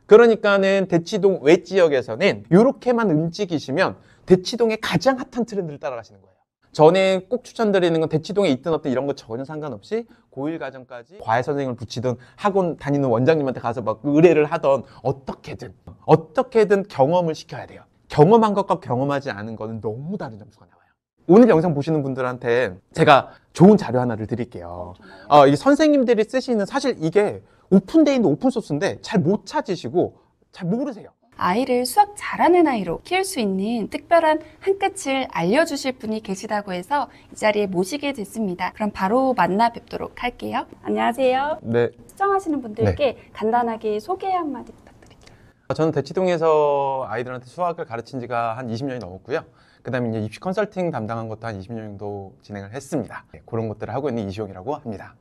그러니까는 대치동 외 지역에서는 이렇게만 움직이시면 대치동의 가장 핫한 트렌드를 따라가시는 거예요. 저는 꼭 추천드리는 건 대치동에 있든 없든 이런 거 전혀 상관없이 고1 과정까지 과외 선생님을 붙이든 학원 다니는 원장님한테 가서 막 의뢰를 하던 어떻게든 경험을 시켜야 돼요. 경험한 것과 경험하지 않은 거는 너무 다른 점수가 나와요. 오늘 영상 보시는 분들한테 제가 좋은 자료 하나를 드릴게요. 이 선생님들이 쓰시는, 사실 이게 오픈되어 있는 오픈소스인데 잘 못 찾으시고 잘 모르세요. 아이를 수학 잘하는 아이로 키울 수 있는 특별한 한 끝을 알려주실 분이 계시다고 해서 이 자리에 모시게 됐습니다. 그럼 바로 만나 뵙도록 할게요. 안녕하세요. 네. 시청하시는 분들께 간단하게 소개 한마디 부탁드릴게요. 저는 대치동에서 아이들한테 수학을 가르친 지가 한 20년이 넘었고요. 그 다음에 이제 입시 컨설팅 담당한 것도 한 20년 정도 진행을 했습니다. 그런 것들을 하고 있는 이시용이라고 합니다.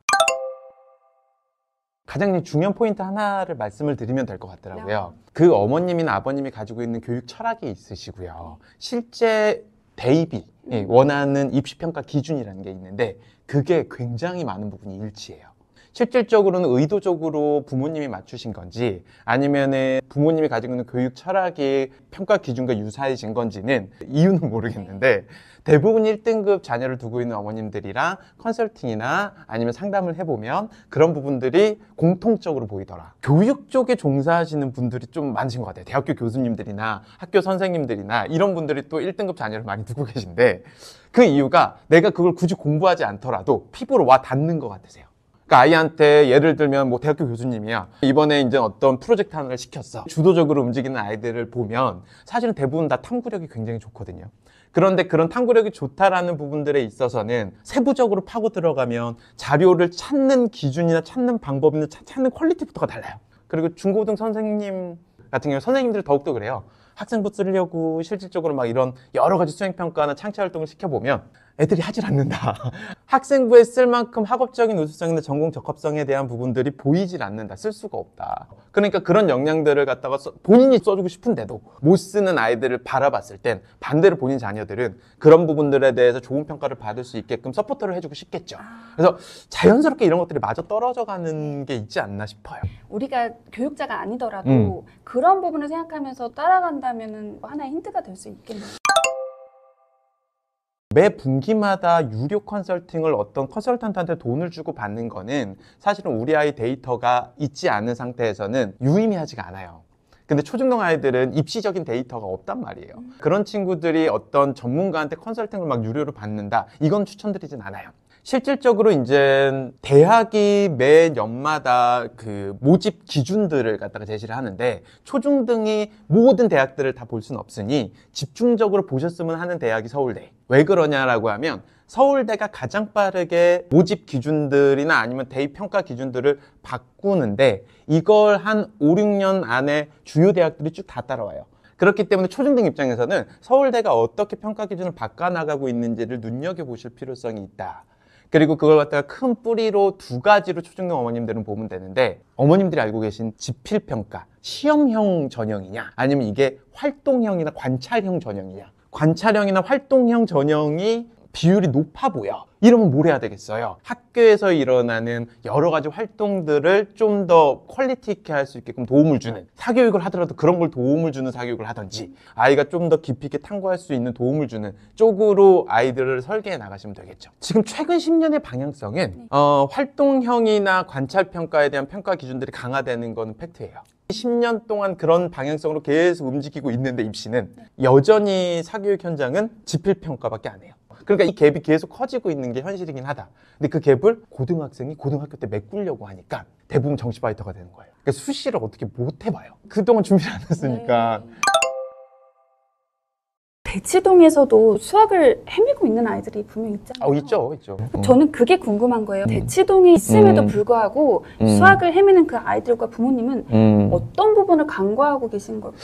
가장 중요한 포인트 하나를 말씀을 드리면 될 것 같더라고요. 그 어머님이나 아버님이 가지고 있는 교육 철학이 있으시고요. 실제 대입이 원하는 입시평가 기준이라는 게 있는데 그게 굉장히 많은 부분이 일치해요. 실질적으로는 의도적으로 부모님이 맞추신 건지 아니면은 부모님이 가지고 있는 교육 철학이 평가 기준과 유사해진 건지는 이유는 모르겠는데 대부분 1등급 자녀를 두고 있는 어머님들이랑 컨설팅이나 아니면 상담을 해보면 그런 부분들이 공통적으로 보이더라. 교육 쪽에 종사하시는 분들이 좀 많으신 것 같아요. 대학교 교수님들이나 학교 선생님들이나 이런 분들이 또 1등급 자녀를 많이 두고 계신데 그 이유가 내가 그걸 굳이 공부하지 않더라도 피부로 와 닿는 것 같으세요. 그러니까 아이한테 예를 들면 뭐 대학교 교수님이야. 이번에 이제 어떤 프로젝트 하나를 시켰어. 주도적으로 움직이는 아이들을 보면 사실은 대부분 다 탐구력이 굉장히 좋거든요. 그런데 그런 탐구력이 좋다라는 부분들에 있어서는 세부적으로 파고 들어가면 자료를 찾는 기준이나 찾는 방법이나 찾는 퀄리티부터가 달라요. 그리고 중고등 선생님 같은 경우 선생님들이 더욱더 그래요. 학생부 쓰려고 실질적으로 막 이런 여러 가지 수행평가나 창체활동을 시켜보면 애들이 하질 않는다. 학생부에 쓸 만큼 학업적인 우수성이나 전공 적합성에 대한 부분들이 보이질 않는다. 쓸 수가 없다. 그러니까 그런 역량들을 갖다가 본인이 써주고 싶은데도 못 쓰는 아이들을 바라봤을 땐 반대로 본인 자녀들은 그런 부분들에 대해서 좋은 평가를 받을 수 있게끔 서포터를 해주고 싶겠죠. 그래서 자연스럽게 이런 것들이 마저 떨어져 가는 게 있지 않나 싶어요. 우리가 교육자가 아니더라도 그런 부분을 생각하면서 따라간다면 하나의 힌트가 될 수 있겠네요. 매 분기마다 유료 컨설팅을 어떤 컨설턴트한테 돈을 주고 받는 거는 사실은 우리 아이 데이터가 있지 않은 상태에서는 유의미하지가 않아요. 근데 초중등 아이들은 입시적인 데이터가 없단 말이에요. 그런 친구들이 어떤 전문가한테 컨설팅을 막 유료로 받는다, 이건 추천드리진 않아요. 실질적으로 이제 대학이 매 년마다 그 모집 기준들을 갖다가 제시를 하는데 초중등이 모든 대학들을 다 볼 수는 없으니 집중적으로 보셨으면 하는 대학이 서울대. 왜 그러냐라고 하면 서울대가 가장 빠르게 모집 기준들이나 아니면 대입 평가 기준들을 바꾸는데 이걸 한 5, 6년 안에 주요 대학들이 쭉 다 따라와요. 그렇기 때문에 초중등 입장에서는 서울대가 어떻게 평가 기준을 바꿔나가고 있는지를 눈여겨보실 필요성이 있다. 그리고 그걸 갖다가 큰 뿌리로 두 가지로 초중등 어머님들은 보면 되는데 어머님들이 알고 계신 지필평가, 시험형 전형이냐 아니면 이게 활동형이나 관찰형 전형이냐. 관찰형이나 활동형 전형이 비율이 높아 보여. 이러면 뭘 해야 되겠어요? 학교에서 일어나는 여러 가지 활동들을 좀 더 퀄리티 있게 할 수 있게끔 도움을 주는, 사교육을 하더라도 그런 걸 도움을 주는 사교육을 하든지 아이가 좀 더 깊이 있게 탐구할 수 있는 도움을 주는 쪽으로 아이들을 설계해 나가시면 되겠죠. 지금 최근 10년의 방향성은 활동형이나 관찰평가에 대한 평가 기준들이 강화되는 건 팩트예요. 10년 동안 그런 방향성으로 계속 움직이고 있는데 입시는 여전히 사교육 현장은 지필평가밖에 안 해요. 그러니까 이 갭이 계속 커지고 있는 게 현실이긴 하다. 근데 그 갭을 고등학생이 고등학교 때 메꾸려고 하니까 대부분 정시 파이터가 되는 거예요. 그러니까 수시를 어떻게 못 해봐요. 그동안 준비를 안 했으니까. 대치동에서도 수학을 헤매고 있는 아이들이 분명히 있잖아요. 있죠. 저는 그게 궁금한 거예요. 대치동에 있음에도 불구하고 수학을 헤매는 그 아이들과 부모님은 어떤 부분을 간과하고 계신 걸까?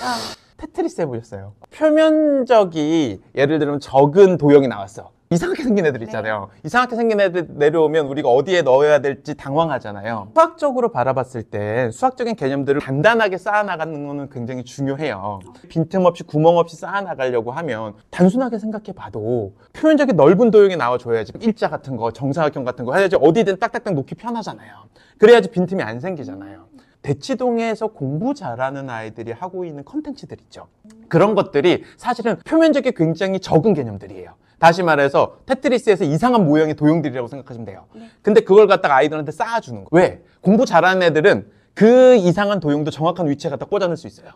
테트리스 해보셨어요? 표면적이 예를 들면 적은 도형이 나왔어. 이상하게 생긴 애들 있잖아요. 이상하게 생긴 애들 내려오면 우리가 어디에 넣어야 될지 당황하잖아요. 수학적으로 바라봤을 때 수학적인 개념들을 간단하게 쌓아나가는 거는 굉장히 중요해요. 빈틈없이 구멍 없이 쌓아나가려고 하면 단순하게 생각해 봐도 표면적인 넓은 도형이 나와줘야지 일자 같은 거, 정사각형 같은 거 해야지 어디든 딱딱딱 놓기 편하잖아요. 그래야지 빈틈이 안 생기잖아요. 대치동에서 공부 잘하는 아이들이 하고 있는 컨텐츠들 있죠. 그런 것들이 사실은 표면적인 굉장히 적은 개념들이에요. 다시 말해서 테트리스에서 이상한 모양의 도형들이라고 생각하시면 돼요. 근데 그걸 갖다가 아이들한테 쌓아주는 거. 왜? 공부 잘하는 애들은 그 이상한 도형도 정확한 위치에 갖다 꽂아놓을 수 있어요.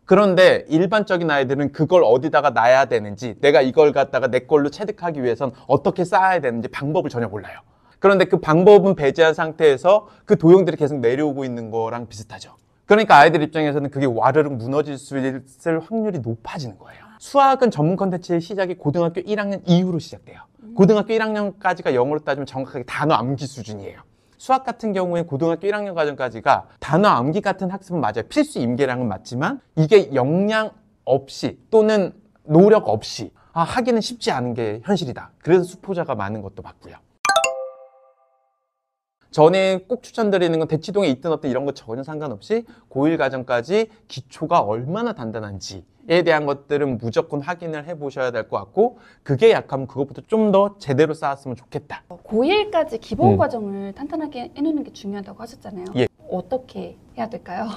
그런데 일반적인 아이들은 그걸 어디다가 놔야 되는지, 내가 이걸 갖다가 내 걸로 체득하기 위해선 어떻게 쌓아야 되는지 방법을 전혀 몰라요. 그런데 그 방법은 배제한 상태에서 그 도형들이 계속 내려오고 있는 거랑 비슷하죠. 그러니까 아이들 입장에서는 그게 와르륵 무너질 수 있을 확률이 높아지는 거예요. 수학은 전문 컨텐츠의 시작이 고등학교 1학년 이후로 시작돼요. 고등학교 1학년까지가 영어로 따지면 정확하게 단어 암기 수준이에요. 수학 같은 경우에 고등학교 1학년 과정까지가 단어 암기 같은 학습은 맞아요. 필수 임계량은 맞지만 이게 역량 없이 또는 노력 없이 하기는 쉽지 않은 게 현실이다. 그래서 수포자가 많은 것도 맞고요. 저는 꼭 추천드리는 건 대치동에 있든 없든 이런 거 전혀 상관없이 고1 과정까지 기초가 얼마나 단단한지에 대한 것들은 무조건 확인을 해보셔야 될 것 같고, 그게 약하면 그것부터 좀 더 제대로 쌓았으면 좋겠다. 고1까지 기본 과정을 탄탄하게 해놓는 게 중요하다고 하셨잖아요. 예. 어떻게 해야 될까요?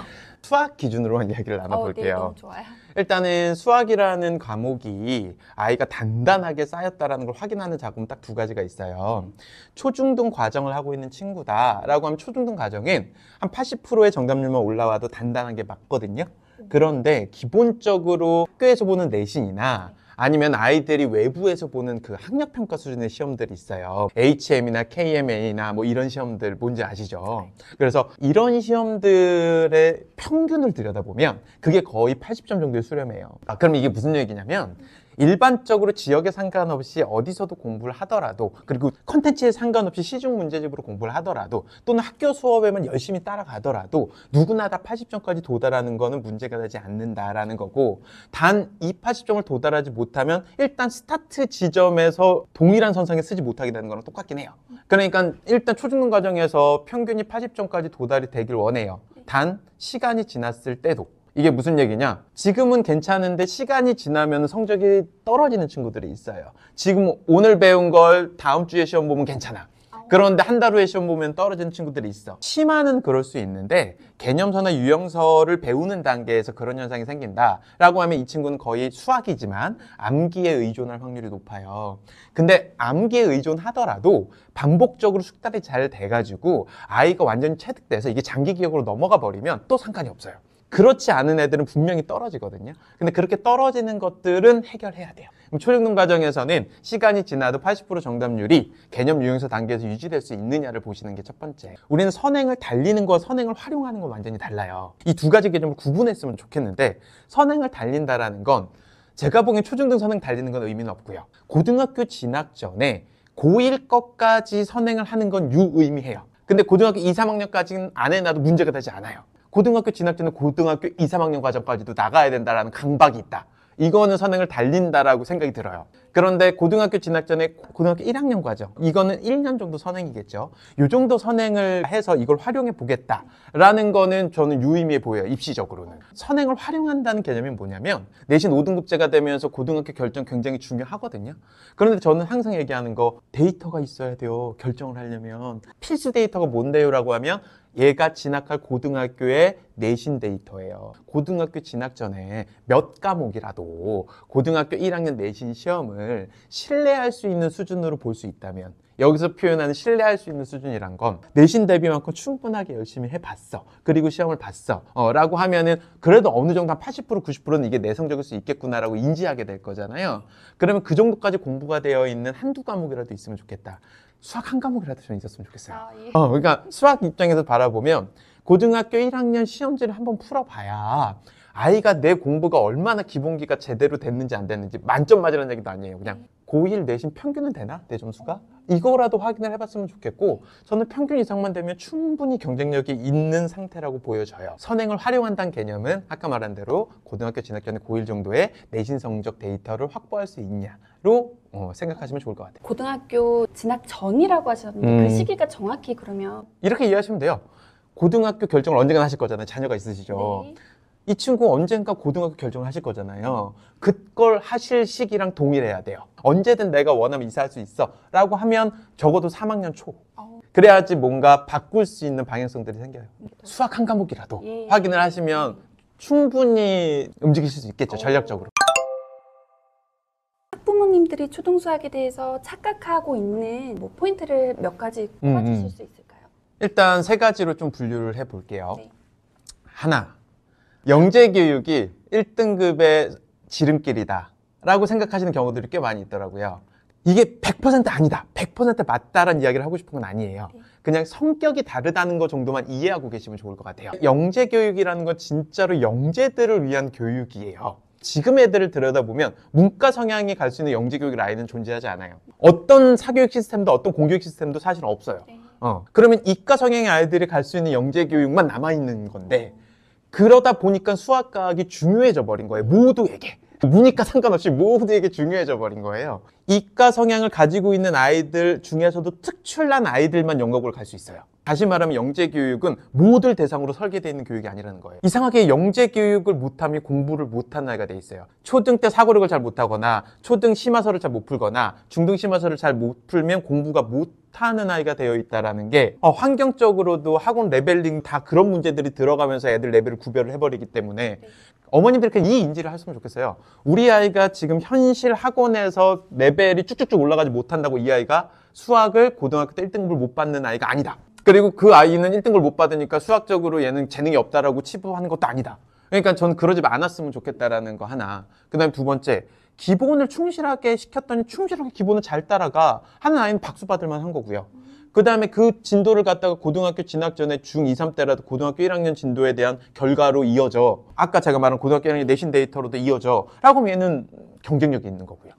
수학 기준으로만 이야기를 나눠볼게요. 네, 너무 좋아요. 일단은 수학이라는 과목이 아이가 단단하게 쌓였다는 걸 확인하는 작업은 딱 두 가지가 있어요. 초중등 과정을 하고 있는 친구다라고 하면 초중등 과정은 한 80%의 정답률만 올라와도 단단한 게 맞거든요. 그런데 기본적으로 학교에서 보는 내신이나 아니면 아이들이 외부에서 보는 그 학력평가 수준의 시험들이 있어요. HM이나 KMA나 뭐 이런 시험들 뭔지 아시죠? 그래서 이런 시험들의 평균을 들여다보면 그게 거의 80점 정도의 수렴이에요. 그럼 이게 무슨 얘기냐면 일반적으로 지역에 상관없이 어디서도 공부를 하더라도, 그리고 컨텐츠에 상관없이 시중 문제집으로 공부를 하더라도, 또는 학교 수업에만 열심히 따라가더라도 누구나 다 80점까지 도달하는 거는 문제가 되지 않는다라는 거고, 단 이 80점을 도달하지 못하면 일단 스타트 지점에서 동일한 선상에 쓰지 못하게 되는 거랑 똑같긴 해요. 그러니까 일단 초중등 과정에서 평균이 80점까지 도달이 되길 원해요. 단 시간이 지났을 때도. 이게 무슨 얘기냐? 지금은 괜찮은데 시간이 지나면 성적이 떨어지는 친구들이 있어요. 지금 오늘 배운 걸 다음 주에 시험 보면 괜찮아. 그런데 한 달 후에 시험 보면 떨어지는 친구들이 있어. 심화는 그럴 수 있는데 개념서나 유형서를 배우는 단계에서 그런 현상이 생긴다라고 하면 이 친구는 거의 수학이지만 암기에 의존할 확률이 높아요. 근데 암기에 의존하더라도 반복적으로 숙달이 잘 돼가지고 아이가 완전히 체득돼서 이게 장기 기억으로 넘어가 버리면 또 상관이 없어요. 그렇지 않은 애들은 분명히 떨어지거든요. 근데 그렇게 떨어지는 것들은 해결해야 돼요. 그럼 초중등 과정에서는 시간이 지나도 80% 정답률이 개념 유형서 단계에서 유지될 수 있느냐를 보시는 게 첫 번째. 우리는 선행을 달리는 거와 선행을 활용하는 건 완전히 달라요. 이 두 가지 개념을 구분했으면 좋겠는데, 선행을 달린다라는 건 제가 보기엔 초중등 선행 달리는 건 의미는 없고요. 고등학교 진학 전에 고1 것까지 선행을 하는 건 유의미해요. 근데 고등학교 2, 3학년까지는 안 해놔도 문제가 되지 않아요. 고등학교 진학 전에 고등학교 2, 3학년 과정까지도 나가야 된다라는 강박이 있다. 이거는 선행을 달린다라고 생각이 들어요. 그런데 고등학교 진학 전에 고등학교 1학년 과정, 이거는 1년 정도 선행이겠죠. 이 정도 선행을 해서 이걸 활용해 보겠다라는 거는 저는 유의미해 보여요. 입시적으로는. 선행을 활용한다는 개념이 뭐냐면 내신 5등급제가 되면서 고등학교 결정 굉장히 중요하거든요. 그런데 저는 항상 얘기하는 거, 데이터가 있어야 돼요. 결정을 하려면. 필수 데이터가 뭔데요? 라고 하면 얘가 진학할 고등학교의 내신 데이터예요. 고등학교 진학 전에 몇 과목이라도 고등학교 1학년 내신 시험을 신뢰할 수 있는 수준으로 볼 수 있다면, 여기서 표현하는 신뢰할 수 있는 수준이란 건 내신 대비만큼 충분하게 열심히 해봤어. 그리고 시험을 봤어. 라고 하면은 그래도 어느 정도 한 80%, 90%는 이게 내 성적일 수 있겠구나라고 인지하게 될 거잖아요. 그러면 그 정도까지 공부가 되어 있는 한두 과목이라도 있으면 좋겠다. 수학 한 과목이라도 좀 있었으면 좋겠어요. 예. 그러니까 수학 입장에서 바라보면 고등학교 1학년 시험지를 한번 풀어봐야 아이가 내 공부가 얼마나 기본기가 제대로 됐는지 안 됐는지, 만점 맞으라는 얘기도 아니에요. 그냥 고1 내신 평균은 되나? 내 점수가? 이거라도 확인을 해봤으면 좋겠고, 저는 평균 이상만 되면 충분히 경쟁력이 있는 상태라고 보여져요. 선행을 활용한다는 개념은 아까 말한 대로 고등학교 진학 전에 고1 정도의 내신 성적 데이터를 확보할 수 있냐로 생각하시면 좋을 것 같아요. 고등학교 진학 전이라고 하셨는데 그 시기가 정확히 그러면? 이렇게 이해하시면 돼요. 고등학교 결정을 언젠가 하실 거잖아요. 자녀가 있으시죠. 네. 이 친구 언젠가 고등학교 결정을 하실 거잖아요. 그걸 하실 시기랑 동일해야 돼요. 언제든 내가 원하면 이사할 수 있어 라고 하면 적어도 3학년 초. 그래야지 뭔가 바꿀 수 있는 방향성들이 생겨요. 수학 한 과목이라도 예. 확인을 하시면 충분히 움직이실 수 있겠죠, 전략적으로. 학부모님들이 초등수학에 대해서 착각하고 있는 뭐 포인트를 몇 가지 꼽아주실 수 있을까요? 일단 세 가지로 좀 분류를 해볼게요. 네. 하나, 영재교육이 1등급의 지름길이다 라고 생각하시는 경우들이 꽤 많이 있더라고요. 이게 100% 아니다, 100% 맞다라는 이야기를 하고 싶은 건 아니에요. 네. 그냥 성격이 다르다는 것 정도만 이해하고 계시면 좋을 것 같아요. 영재교육이라는 건 진짜로 영재들을 위한 교육이에요. 지금 애들을 들여다보면 문과 성향이 갈 수 있는 영재교육 라인은 존재하지 않아요. 어떤 사교육 시스템도 어떤 공교육 시스템도 사실 없어요. 네. 그러면 이과 성향의 아이들이 갈 수 있는 영재교육만 남아있는 건데, 그러다 보니까 수학과학이 중요해져 버린 거예요. 모두에게. 문이과 상관없이 모두에게 중요해져 버린 거예요. 이과 성향을 가지고 있는 아이들 중에서도 특출난 아이들만 영어고를 갈 수 있어요. 다시 말하면 영재교육은 모두를 대상으로 설계되어 있는 교육이 아니라는 거예요. 이상하게 영재교육을 못하면 공부를 못하는 아이가 돼 있어요. 초등 때 사고력을 잘 못하거나 초등 심화서를 잘 못 풀거나 중등 심화서를 잘 못 풀면 공부가 못하는 아이가 되어 있다는 게 환경적으로도 학원 레벨링 다 그런 문제들이 들어가면서 애들 레벨을 구별을 해버리기 때문에 어머님들께 이 인지를 했으면 좋겠어요. 우리 아이가 지금 현실 학원에서 레벨이 쭉쭉쭉 올라가지 못한다고 이 아이가 수학을 고등학교 때 1등급을 못 받는 아이가 아니다. 그리고 그 아이는 1등급을 못 받으니까 수학적으로 얘는 재능이 없다라고 치부하는 것도 아니다. 그러니까 저는 그러지 않았으면 좋겠다라는 거 하나. 그 다음에 두 번째, 기본을 충실하게 시켰더니 충실하게 기본을 잘 따라가 하는 아이는 박수 받을 만한 거고요. 그 다음에 그 진도를 갖다가 고등학교 진학 전에 중2, 3때라도 고등학교 1학년 진도에 대한 결과로 이어져. 아까 제가 말한 고등학교 1학년 내신 데이터로도 이어져. 라고 하면 얘는 경쟁력이 있는 거고요.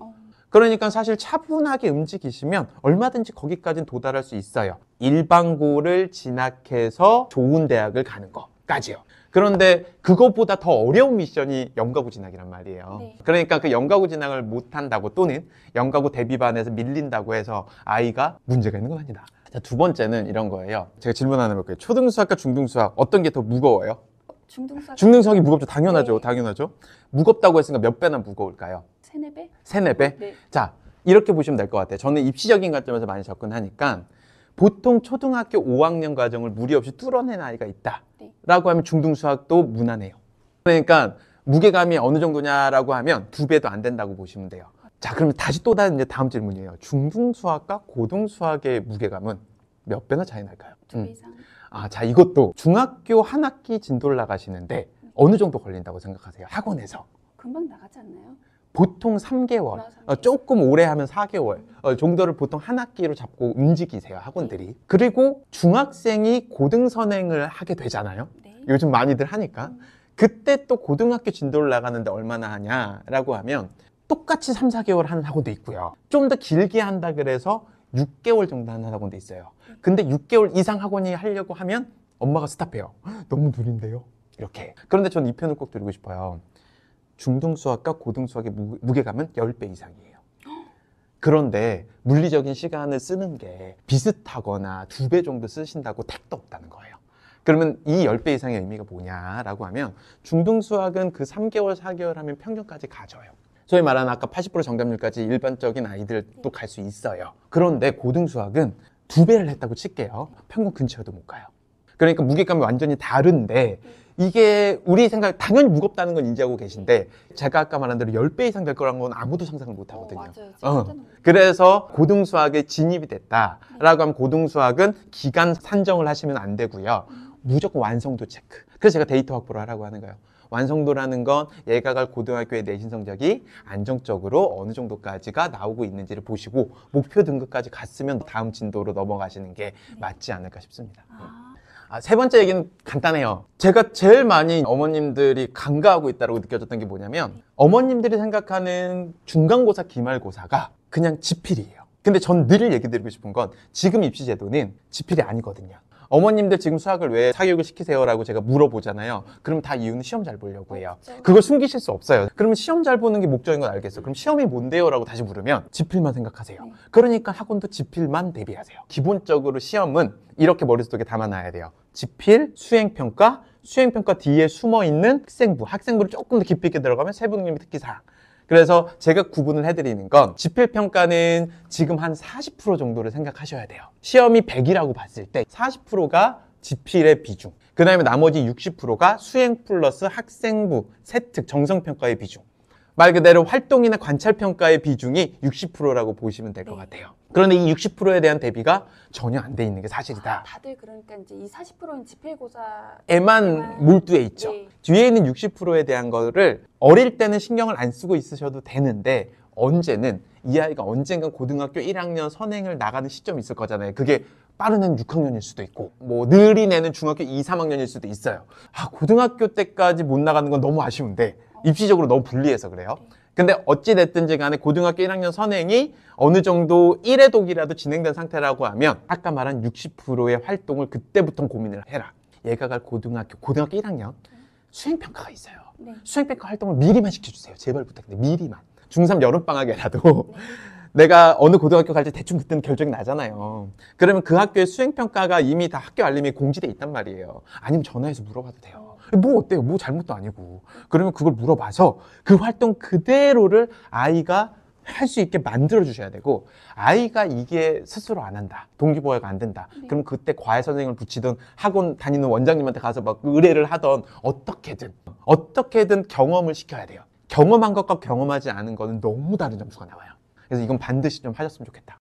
그러니까 사실 차분하게 움직이시면 얼마든지 거기까지는 도달할 수 있어요. 일반고를 진학해서 좋은 대학을 가는 것까지요. 그런데 그것보다 더 어려운 미션이 영가고 진학이란 말이에요. 네. 그러니까 그 영가고 진학을 못한다고 또는 영가고 대비반에서 밀린다고 해서 아이가 문제가 있는 건 아니다. 자, 두 번째는 이런 거예요. 제가 질문 하나 해볼게요. 초등수학과 중등수학 어떤 게 더 무거워요? 중등수학 중등수학이 무겁죠. 당연하죠. 네. 당연하죠. 무겁다고 했으니까 몇 배나 무거울까요? 3, 4배? 3, 4배? 네. 자, 이렇게 보시면 될 것 같아요. 저는 입시적인 관점에서 많이 접근하니까 보통 초등학교 5학년 과정을 무리 없이 뚫어낸 아이가 있다 네. 라고 하면 중등수학도 무난해요. 그러니까 무게감이 어느 정도냐라고 하면 2배도 안 된다고 보시면 돼요. 자, 그러면 다시 또 다른 이제 다음 질문이에요. 중등수학과 고등수학의 무게감은 몇 배나 차이 날까요? 2배 이상. 자, 이것도 중학교 한 학기 진도를 나가시는데 어느 정도 걸린다고 생각하세요? 학원에서. 금방 나가지 않나요? 보통 3개월, 조금 오래 하면 4개월 정도를 보통 한 학기로 잡고 움직이세요, 학원들이. 그리고 중학생이 고등선행을 하게 되잖아요. 네. 요즘 많이들 하니까. 그때 또 고등학교 진도를 나가는데 얼마나 하냐라고 하면 똑같이 3, 4개월 하는 학원도 있고요. 좀 더 길게 한다 그래서 6개월 정도 하는 학원도 있어요. 근데 6개월 이상 학원이 하려고 하면 엄마가 스탑해요. 너무 느린데요? 이렇게. 그런데 저는 이 편을 꼭 드리고 싶어요. 중등수학과 고등수학의 무게감은 10배 이상이에요. 그런데 물리적인 시간을 쓰는 게 비슷하거나 2배 정도 쓰신다고 택도 없다는 거예요. 그러면 이 10배 이상의 의미가 뭐냐라고 하면 중등수학은 그 3개월, 4개월 하면 평균까지 가져요. 소위 말하는 아까 80% 정답률까지 일반적인 아이들도 갈 수 있어요. 그런데 고등수학은 2배를 했다고 칠게요. 평균 근처에도 못 가요. 그러니까 무게감이 완전히 다른데 이게 우리 생각 당연히 무겁다는 건 인지하고 계신데 제가 아까 말한 대로 10배 이상 될 거라는 건 아무도 상상을 못 하거든요. 맞아요. 그래서 고등수학에 진입이 됐다라고 하면 고등수학은 기간 산정을 하시면 안 되고요. 무조건 완성도 체크. 그래서 제가 데이터 확보를 하라고 하는 거예요. 완성도라는 건 얘가 갈 고등학교의 내신 성적이 안정적으로 어느 정도까지가 나오고 있는지를 보시고 목표 등급까지 갔으면 다음 진도로 넘어가시는 게 맞지 않을까 싶습니다. 세 번째 얘기는 간단해요. 제가 제일 많이 어머님들이 간과하고 있다고 느껴졌던 게 뭐냐면 어머님들이 생각하는 중간고사, 기말고사가 그냥 지필이에요. 근데 전 늘 얘기 드리고 싶은 건 지금 입시제도는 지필이 아니거든요. 어머님들 지금 수학을 왜 사교육을 시키세요라고 제가 물어보잖아요. 그럼 다 이유는 시험 잘 보려고 해요. 그걸 숨기실 수 없어요. 그러면 시험 잘 보는 게 목적인 건 알겠어요. 그럼 시험이 뭔데요? 라고 다시 물으면 지필만 생각하세요. 그러니까 학원도 지필만 대비하세요. 기본적으로 시험은 이렇게 머릿속에 담아놔야 돼요. 지필, 수행평가, 수행평가 뒤에 숨어있는 학생부, 학생부를 조금 더 깊이 있게 들어가면 세부능력 특기사항. 그래서 제가 구분을 해드리는 건 지필평가는 지금 한 40% 정도를 생각하셔야 돼요. 시험이 100이라고 봤을 때 40%가 지필의 비중, 그 다음에 나머지 60%가 수행 플러스 학생부, 세특, 정성평가의 비중. 말 그대로 활동이나 관찰평가의 비중이 60%라고 보시면 될 것 같아요. 그런데 이 60%에 대한 대비가 전혀 안 돼 있는 게 사실이다. 다들 그러니까 이제 이 40%인 지필고사 에만 몰두해 있죠. 네. 뒤에 있는 60%에 대한 거를 어릴 때는 신경을 안 쓰고 있으셔도 되는데 언제는 이 아이가 언젠간 고등학교 1학년 선행을 나가는 시점이 있을 거잖아요. 그게 빠른 애는 6학년일 수도 있고 뭐 느린 애는 중학교 2, 3학년일 수도 있어요. 고등학교 때까지 못 나가는 건 너무 아쉬운데 입시적으로 너무 불리해서 그래요. 근데 어찌됐든지 간에 고등학교 1학년 선행이 어느 정도 1회 독이라도 진행된 상태라고 하면 아까 말한 60%의 활동을 그때부터 고민을 해라. 얘가 갈 고등학교 1학년 수행평가가 있어요. 네. 수행평가 활동을 미리만 시켜주세요. 제발 부탁드려요. 미리만. 중3 여름방학에라도 내가 어느 고등학교 갈지 대충 그때는 결정이 나잖아요. 그러면 그 학교의 수행평가가 이미 다 학교 알림에 공지돼 있단 말이에요. 아니면 전화해서 물어봐도 돼요. 뭐 어때요? 뭐 잘못도 아니고. 그러면 그걸 물어봐서 그 활동 그대로를 아이가 할 수 있게 만들어 주셔야 되고, 아이가 이게 스스로 안 한다, 동기부여가 안 된다, 그럼 그때 과외 선생님을 붙이든 학원 다니는 원장님한테 가서 막 의뢰를 하던 어떻게든 경험을 시켜야 돼요. 경험한 것과 경험하지 않은 거는 너무 다른 점수가 나와요. 그래서 이건 반드시 좀 하셨으면 좋겠다.